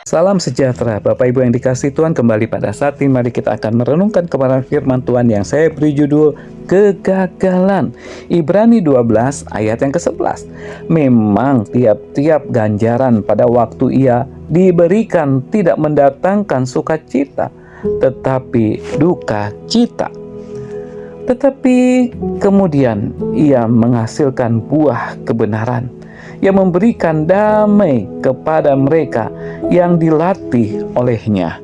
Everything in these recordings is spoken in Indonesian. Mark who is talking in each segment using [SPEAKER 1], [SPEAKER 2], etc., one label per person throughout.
[SPEAKER 1] Salam sejahtera, Bapak Ibu yang dikasihi Tuhan. Kembali pada saat ini mari kita akan merenungkan kepada firman Tuhan yang saya beri judul Kegagalan. Ibrani 12 ayat yang ke-11. Memang tiap-tiap ganjaran pada waktu ia diberikan tidak mendatangkan sukacita, tetapi duka cita. Tetapi kemudian ia menghasilkan buah kebenaran yang memberikan damai kepada mereka yang dilatih olehnya.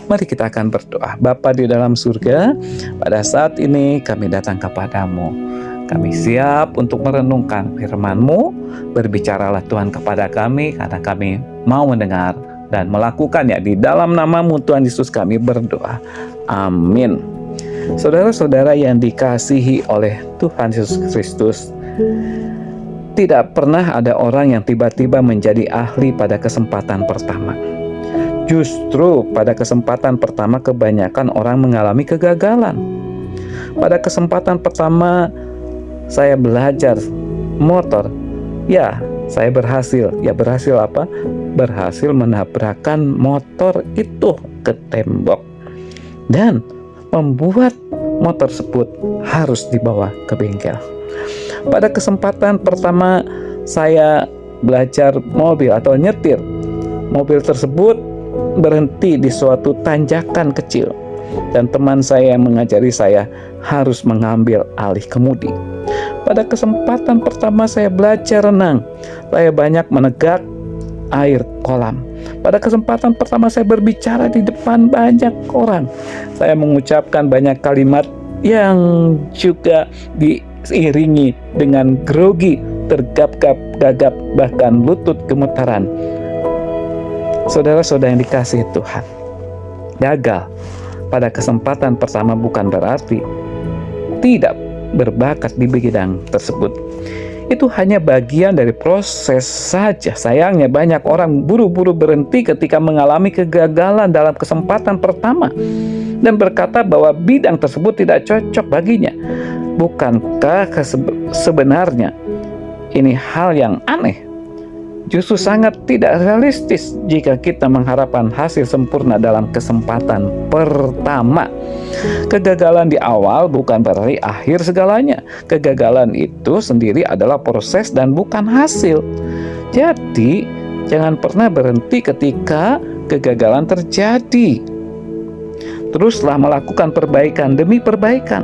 [SPEAKER 1] Mari kita akan berdoa. Bapa di dalam surga, pada saat ini kami datang kepadamu. Kami siap untuk merenungkan firman-Mu. Berbicaralah Tuhan kepada kami, karena kami mau mendengar dan melakukannya. Di dalam nama-Mu Tuhan Yesus kami berdoa. Amin. Saudara-saudara yang dikasihi oleh Tuhan Yesus Kristus, tidak pernah ada orang yang tiba-tiba menjadi ahli pada kesempatan pertama. Justru pada kesempatan pertama kebanyakan orang mengalami kegagalan. Pada kesempatan pertama saya belajar motor, ya saya berhasil. Ya berhasil apa? Berhasil menabrakkan motor itu ke tembok dan membuat motor tersebut harus dibawa ke bengkel. Pada kesempatan pertama saya belajar mobil atau nyetir, mobil tersebut berhenti di suatu tanjakan kecil dan teman saya yang mengajari saya harus mengambil alih kemudi. Pada kesempatan pertama saya belajar renang, saya banyak menegak air kolam. Pada kesempatan pertama saya berbicara di depan banyak orang, saya mengucapkan banyak kalimat yang juga diiringi dengan grogi, tergap-gap, gagap, bahkan lutut gemetaran. Saudara-saudara yang dikasihi Tuhan, gagal pada kesempatan pertama bukan berarti tidak berbakat di bidang tersebut. Itu hanya bagian dari proses saja. Sayangnya banyak orang buru-buru berhenti ketika mengalami kegagalan dalam kesempatan pertama dan berkata bahwa bidang tersebut tidak cocok baginya. Bukankah sebenarnya ini hal yang aneh? Justru sangat tidak realistis jika kita mengharapkan hasil sempurna dalam kesempatan pertama. Kegagalan di awal bukan berarti akhir segalanya. Kegagalan itu sendiri adalah proses dan bukan hasil. Jadi, jangan pernah berhenti ketika kegagalan terjadi. Teruslah melakukan perbaikan demi perbaikan.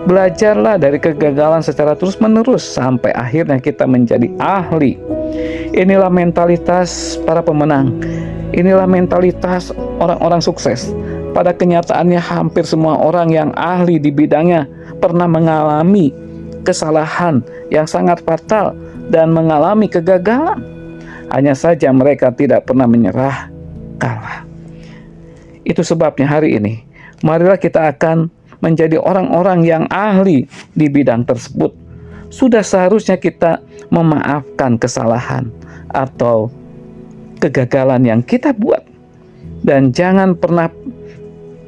[SPEAKER 1] Belajarlah dari kegagalan secara terus-menerus sampai akhirnya kita menjadi ahli. Inilah mentalitas para pemenang. Inilah mentalitas orang-orang sukses. Pada kenyataannya hampir semua orang yang ahli di bidangnya pernah mengalami kesalahan yang sangat fatal dan mengalami kegagalan. Hanya saja mereka tidak pernah menyerah kalah. Itu sebabnya hari ini, marilah kita akan menjadi orang-orang yang ahli di bidang tersebut. Sudah seharusnya kita memaafkan kesalahan atau kegagalan yang kita buat. Dan jangan pernah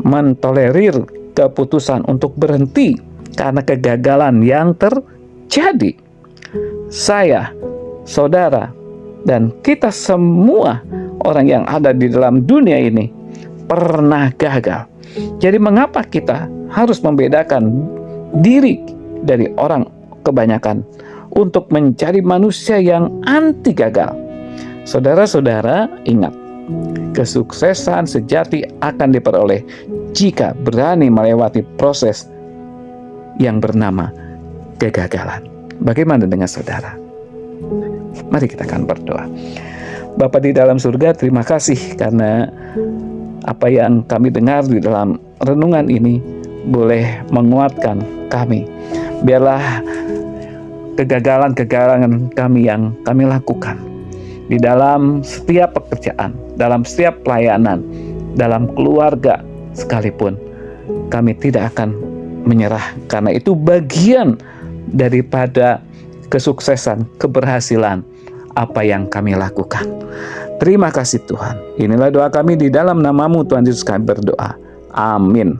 [SPEAKER 1] mentolerir keputusan untuk berhenti karena kegagalan yang terjadi. Saya, saudara, dan kita semua orang yang ada di dalam dunia ini pernah gagal. Jadi mengapa kita harus membedakan diri dari orang kebanyakan untuk mencari manusia yang anti gagal? Saudara-saudara, ingat, kesuksesan sejati akan diperoleh jika berani melewati proses yang bernama kegagalan. Bagaimana dengan saudara? Mari kita akan berdoa. Bapa di dalam surga, terima kasih karena apa yang kami dengar di dalam renungan ini boleh menguatkan kami. Biarlah kegagalan-kegagalan kami yang kami lakukan di dalam setiap pekerjaan, dalam setiap pelayanan, dalam keluarga sekalipun, kami tidak akan menyerah, karena itu bagian daripada kesuksesan, keberhasilan apa yang kami lakukan. Terima kasih Tuhan. Inilah doa kami di dalam nama-Mu Tuhan Yesus kami berdoa. Amin.